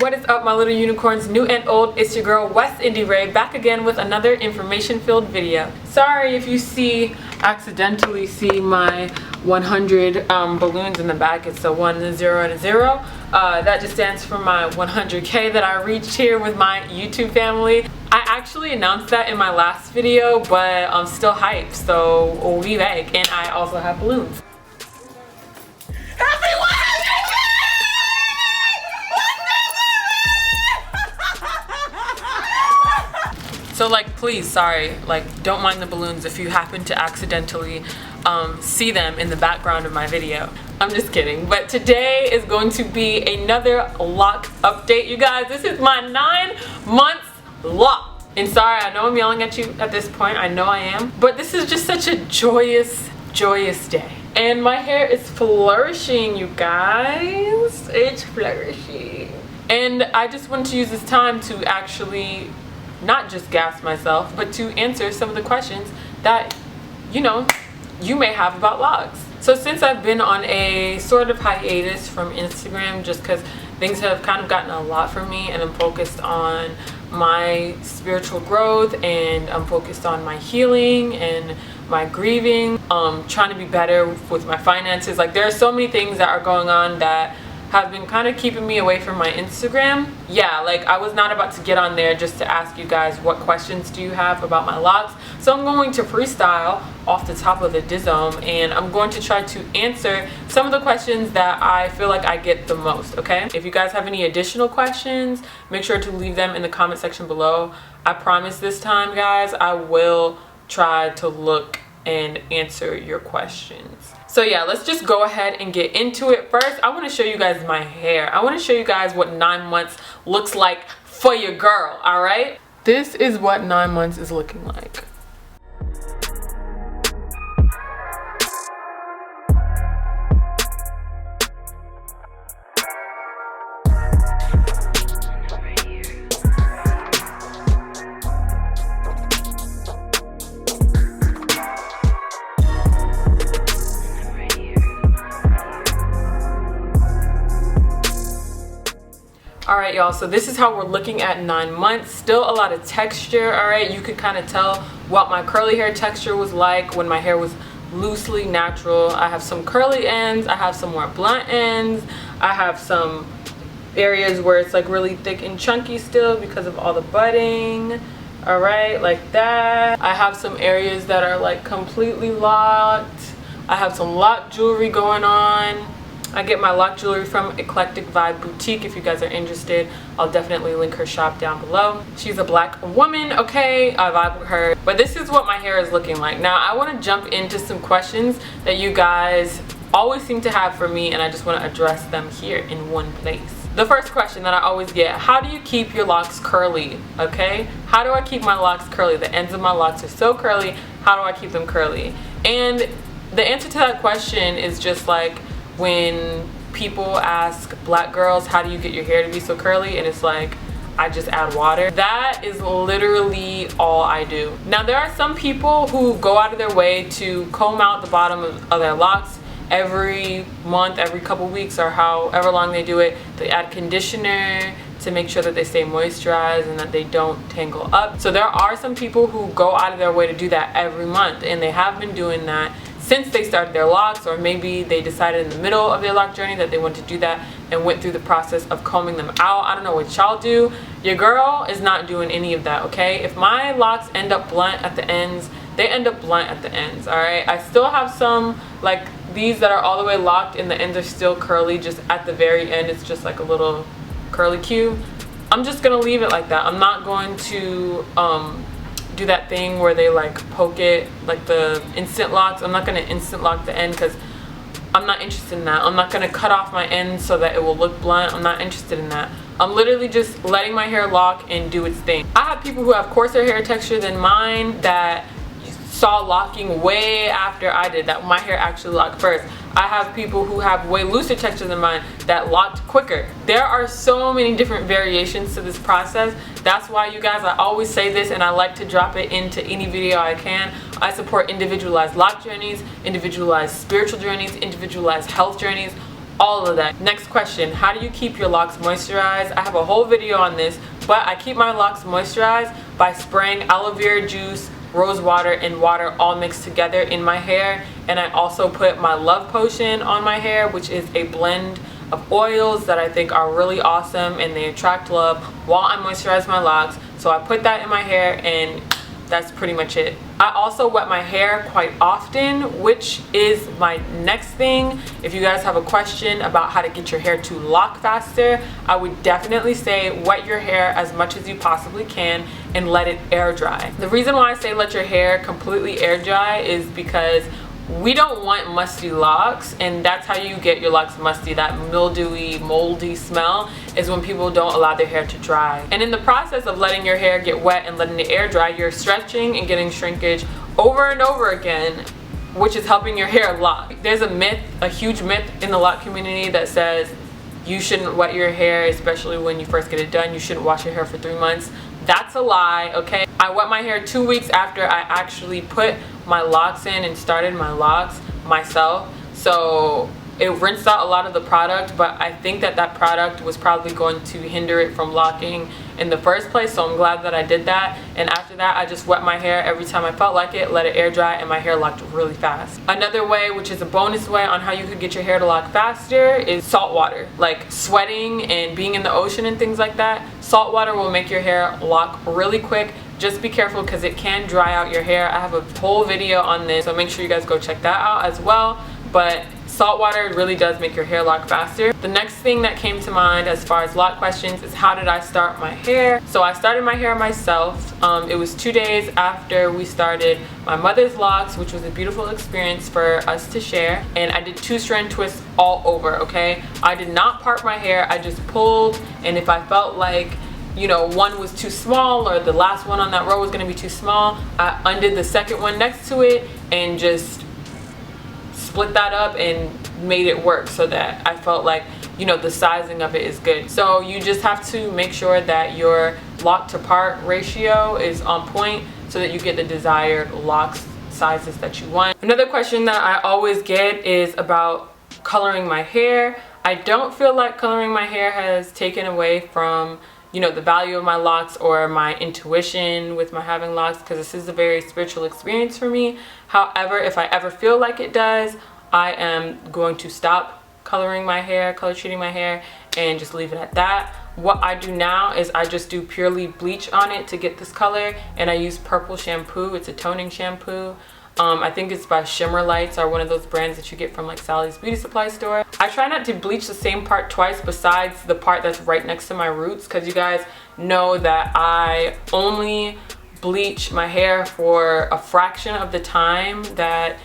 What is up, my little unicorns, new and old? It's your girl WestIndieRay, back again with another information-filled video. Sorry if you accidentally see my 100 balloons in the back. It's a 1, a 0, and a 0. That just stands for my 100K that I reached here with my YouTube family. I actually announced that in my last video, but I'm still hyped, so we back, and I also have balloons. So like, please, sorry, like, don't mind the balloons if you happen to accidentally see them in the background of my video. I'm just kidding. But today is going to be another lock update, you guys. This is my 9 months lock. And sorry, I know I'm yelling at you at this point. I know I am. But this is just such a joyous, joyous day. And my hair is flourishing, you guys. It's flourishing. And I just wanted to use this time to actually not just gas myself, but to answer some of the questions that, you may have about locks. So since I've been on a sort of hiatus from Instagram, just because things have kind of gotten a lot for me, and I'm focused on my spiritual growth, and I'm focused on my healing and my grieving, trying to be better with my finances. Like, there are so many things that are going on that have been kind of keeping me away from my Instagram. Yeah, like, I was not about to get on there just to ask you guys what questions do you have about my locks. So I'm going to freestyle off the top of the dizome, and I'm going to try to answer some of the questions that I feel like I get the most, okay? If you guys have any additional questions, make sure to leave them in the comment section below. I promise this time, guys, I will try to look and answer your questions. So yeah, let's just go ahead and get into it. First, I want to show you guys my hair. I want to show you guys what 9 months looks like for your girl, all right? This is what 9 months is looking like. Alright, y'all, so this is how we're looking at 9 months. Still a lot of texture, alright? You could kind of tell what my curly hair texture was like when my hair was loosely natural. I have some curly ends, I have some more blunt ends, I have some areas where it's like really thick and chunky still because of all the budding, alright, like that. I have some areas that are like completely locked. I have some lock jewelry going on. I get my lock jewelry from Eclectic Vibe Boutique. If you guys are interested, I'll definitely link her shop down below. She's a black woman, okay? I vibe with her. But this is what my hair is looking like. Now, I want to jump into some questions that you guys always seem to have for me, and I just want to address them here in one place. The first question that I always get, how do you keep your locks curly, okay? How do I keep my locks curly? The ends of my locks are so curly. How do I keep them curly? And the answer to that question is just like, when people ask black girls, how do you get your hair to be so curly? And it's like, I just add water. That is literally all I do. Now, there are some people who go out of their way to comb out the bottom of their locks every month, every couple weeks, or however long they do it. They add conditioner to make sure that they stay moisturized and that they don't tangle up. So there are some people who go out of their way to do that every month, and they have been doing that since they started their locks, or maybe they decided in the middle of their lock journey that they want to do that and went through the process of combing them out. I don't know what y'all do. Your girl is not doing any of that, okay? If my locks end up blunt at the ends, they end up blunt at the ends, all right? I still have some, like these that are all the way locked and the ends are still curly. Just at the very end, it's just like a little curly cue. I'm just gonna leave it like that. I'm not going to do that thing where they like poke it, like the instant locks. I'm not going to instant lock the end because I'm not interested in that. I'm not going to cut off my end so that it will look blunt. I'm not interested in that. I'm literally just letting my hair lock and do its thing. I have people who have coarser hair texture than mine that saw locking way after I did that. My hair actually locked first. I have people who have way looser texture than mine that locked quicker. There are so many different variations to this process. That's why, you guys, I always say this, and I like to drop it into any video I can. I support individualized lock journeys, individualized spiritual journeys, individualized health journeys, all of that. Next question, how do you keep your locks moisturized? I have a whole video on this, but I keep my locks moisturized by spraying aloe vera juice, rose water, and water all mixed together in my hair. And I also put my love potion on my hair, which is a blend of oils that I think are really awesome and they attract love while I moisturize my locks. So I put that in my hair, and that's pretty much it. I also wet my hair quite often, which is my next thing. If you guys have a question about how to get your hair to lock faster, I would definitely say wet your hair as much as you possibly can and let it air dry. The reason why I say let your hair completely air dry is because we don't want musty locks, and that's how you get your locks musty. That mildewy, moldy smell is when people don't allow their hair to dry. And in the process of letting your hair get wet and letting it air dry, you're stretching and getting shrinkage over and over again, which is helping your hair lock. There's a myth, a huge myth in the lock community that says you shouldn't wet your hair, especially when you first get it done. You shouldn't wash your hair for 3 months. That's a lie, okay? I wet my hair 2 weeks after I actually put my locks in and started my locks myself. So it rinsed out a lot of the product, but I think that that product was probably going to hinder it from locking in the first place. So I'm glad that I did that. And after that, I just wet my hair every time I felt like it, let it air dry, and my hair locked really fast. Another way, which is a bonus way on how you could get your hair to lock faster, is salt water. Like sweating and being in the ocean and things like that, salt water will make your hair lock really quick. Just be careful because it can dry out your hair. I have a whole video on this, so make sure you guys go check that out as well. But salt water really does make your hair lock faster. The next thing that came to mind as far as lock questions is how did I start my hair? So I started my hair myself. It was 2 days after we started my mother's locks, which was a beautiful experience for us to share. And I did 2-strand twists all over, okay? I did not part my hair. I just pulled, and if I felt like, you know, one was too small or the last one on that row was going to be too small, I undid the second one next to it and just split that up and made it work so that I felt like, you know, the sizing of it is good. So you just have to make sure that your lock to part ratio is on point so that you get the desired locks sizes that you want. Another question that I always get is about coloring my hair. I don't feel like coloring my hair has taken away from, you know, the value of my locks or my intuition with my having locks, because this is a very spiritual experience for me. However, if I ever feel like it does, I am going to stop coloring my hair, color treating my hair, and just leave it at that. What I do now is I just do purely bleach on it to get this color, and I use purple shampoo. It's a toning shampoo. I think it's by Shimmer Lights, or one of those brands that you get from like Sally's Beauty Supply store. I try not to bleach the same part twice besides the part that's right next to my roots, because you guys know that I only bleach my hair for a fraction of the time that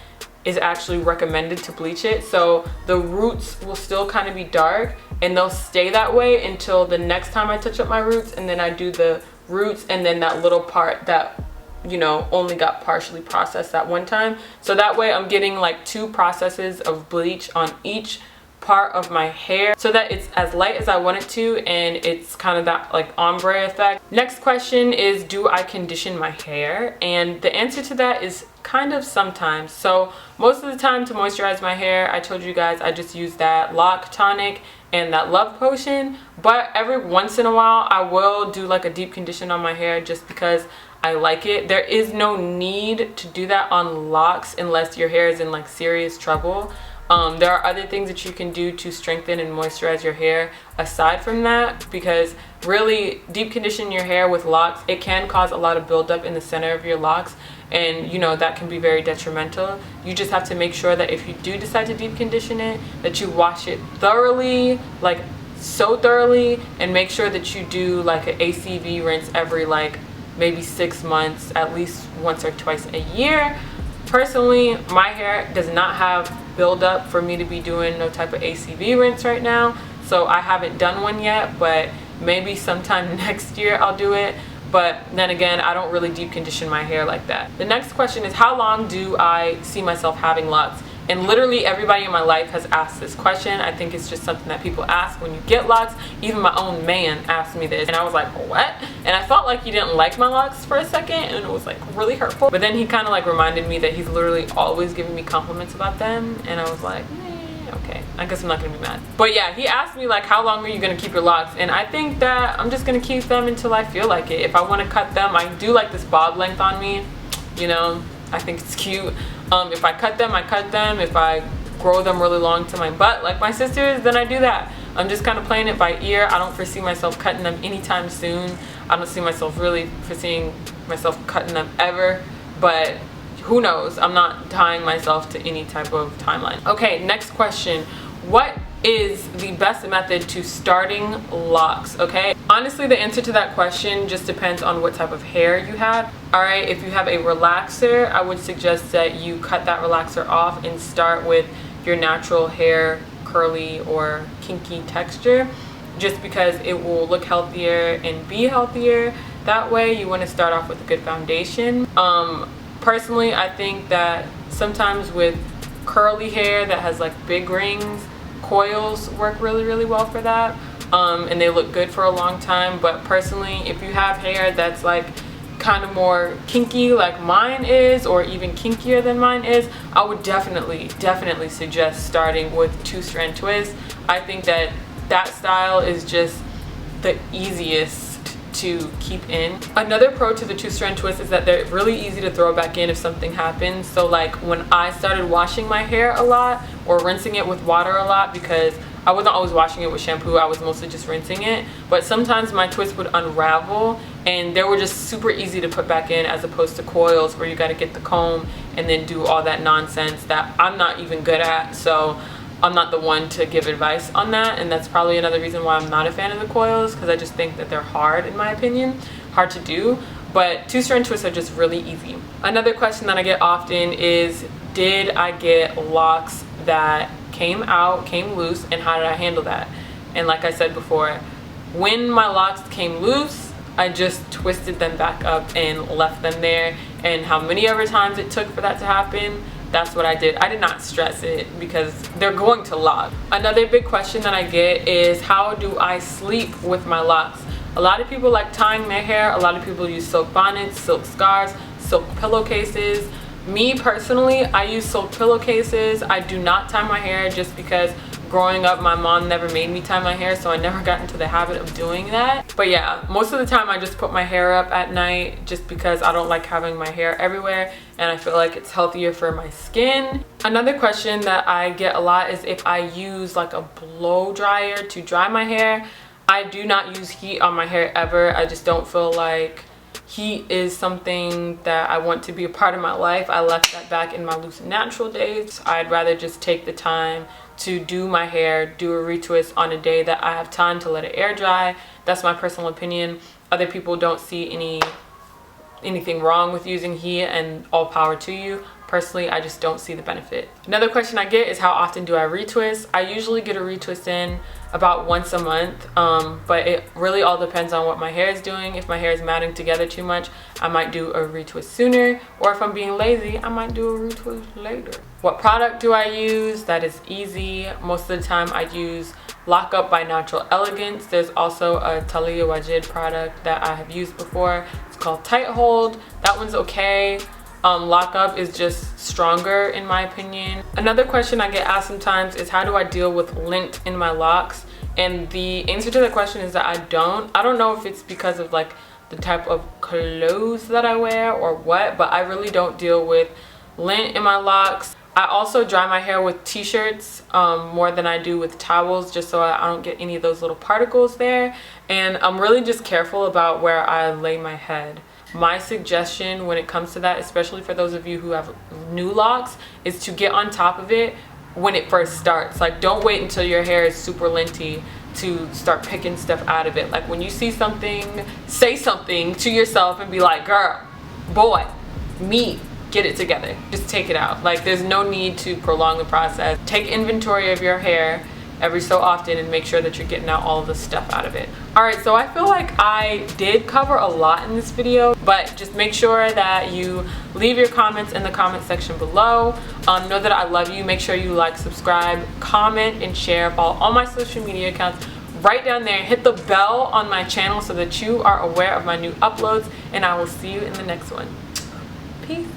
is actually recommended to bleach it. So the roots will still kind of be dark, and they'll stay that way until the next time I touch up my roots, and then I do the roots and then that little part that, you know, only got partially processed that one time. So that way I'm getting like 2 processes of bleach on each part of my hair so that it's as light as I want it to, and it's kind of that like ombre effect. Next question is, do I condition my hair? And the answer to that is kind of sometimes. So most of the time to moisturize my hair, I told you guys I just use that lock tonic and that love potion, but every once in a while I will do like a deep condition on my hair just because I like it. There is no need to do that on locks unless your hair is in like serious trouble. There are other things that you can do to strengthen and moisturize your hair aside from that, because really deep conditioning your hair with locks, it can cause a lot of buildup in the center of your locks, and you know that can be very detrimental. You just have to make sure that if you do decide to deep condition it, that you wash it thoroughly, like so thoroughly, and make sure that you do like an ACV rinse every like maybe 6 months, at least once or twice a year. Personally, my hair does not have buildup for me to be doing no type of ACV rinse right now, so I haven't done one yet, but maybe sometime next year I'll do it. But then again, I don't really deep condition my hair like that. The next question is, how long do I see myself having locks? And literally everybody in my life has asked this question. I think it's just something that people ask when you get locks. Even my own man asked me this, and I was like, what? And I felt like he didn't like my locks for a second, and it was like really hurtful. But then he kind of like reminded me that he's literally always giving me compliments about them, and I was like, okay. I guess I'm not gonna be mad. But yeah, he asked me like, how long are you gonna keep your locks? And I think that I'm just gonna keep them until I feel like it. If I want to cut them, I do like this bob length on me, you know, I think it's cute. If I cut them, I cut them. If I grow them really long to my butt like my sisters, then I do that. I'm just kind of playing it by ear. I don't foresee myself cutting them anytime soon. I don't see myself really foreseeing myself cutting them ever, but who knows? I'm not tying myself to any type of timeline. Okay, next question. What is the best method to starting locks? Okay, honestly, the answer to that question just depends on what type of hair you have. All right, if you have a relaxer, I would suggest that you cut that relaxer off and start with your natural hair, curly or kinky texture, just because it will look healthier and be healthier. That way you want to start off with a good foundation. Personally, I think that sometimes with curly hair that has like big rings, coils work really well for that, and they look good for a long time. But personally, if you have hair that's like kind of more kinky like mine is, or even kinkier than mine is, I would definitely suggest starting with 2-strand twist. I think that that style is just the easiest to keep in. Another pro to the 2-strand twist is that they're really easy to throw back in if something happens. So like when I started washing my hair a lot or rinsing it with water a lot, because I wasn't always washing it with shampoo, I was mostly just rinsing it, but sometimes my twists would unravel and they were just super easy to put back in, as opposed to coils where you got to get the comb and then do all that nonsense that I'm not even good at. So I'm not the one to give advice on that, and that's probably another reason why I'm not a fan of the coils, because I just think that they're hard, in my opinion, hard to do. But 2-strand twists are just really easy. Another question that I get often is, did I get locks that came loose, and how did I handle that? And like I said before, when my locks came loose, I just twisted them back up and left them there. And how many ever times it took for that to happen, that's what I did. I did not stress it because they're going to lock. Another big question that I get is, how do I sleep with my locks? A lot of people like tying their hair. A lot of people use silk bonnets, silk scarves, silk pillowcases. Me personally, I use silk pillowcases. I do not tie my hair just because growing up my mom never made me tie my hair, so I never got into the habit of doing that. But yeah, most of the time I just put my hair up at night just because I don't like having my hair everywhere, and I feel like it's healthier for my skin. Another question that I get a lot is if I use like a blow dryer to dry my hair. I do not use heat on my hair ever. I just don't feel like heat is something that I want to be a part of my life. I left that back in my loose and natural days. I'd rather just take the time to do my hair, do a retwist on a day that I have time to let it air dry. That's my personal opinion. Other people don't see anything wrong with using heat, and all power to you. Personally, I just don't see the benefit. Another question I get is, how often do I retwist? I usually get a retwist in about once a month, but it really all depends on what my hair is doing. If my hair is matting together too much, I might do a retwist sooner, or if I'm being lazy, I might do a retwist later. What product do I use? That is easy. Most of the time I use Lock Up by Natural Elegance. There's also a Talia Wajid product that I have used before. It's called Tight Hold. That one's okay. Lock Up is just stronger in my opinion. Another question I get asked sometimes is, how do I deal with lint in my locks? And the answer to the question is that I don't know if it's because of like the type of clothes that I wear or what, but I really don't deal with lint in my locks. I also dry my hair with t-shirts more than I do with towels, just so I don't get any of those little particles there. And I'm really just careful about where I lay my head. My suggestion when it comes to that, especially for those of you who have new locks, is to get on top of it when it first starts. Like, don't wait until your hair is super linty to start picking stuff out of it. Like, when you see something, say something to yourself and be like, girl, boy, me, get it together. Just take it out. Like, there's no need to prolong the process. Take inventory of your hair every so often and make sure that you're getting out all of the stuff out of it. Alright, so I feel like I did cover a lot in this video, but just make sure that you leave your comments in the comment section below. Know that I love you. Make sure you like, subscribe, comment, and share. Follow all my social media accounts right down there. Hit the bell on my channel so that you are aware of my new uploads, and I will see you in the next one. Peace.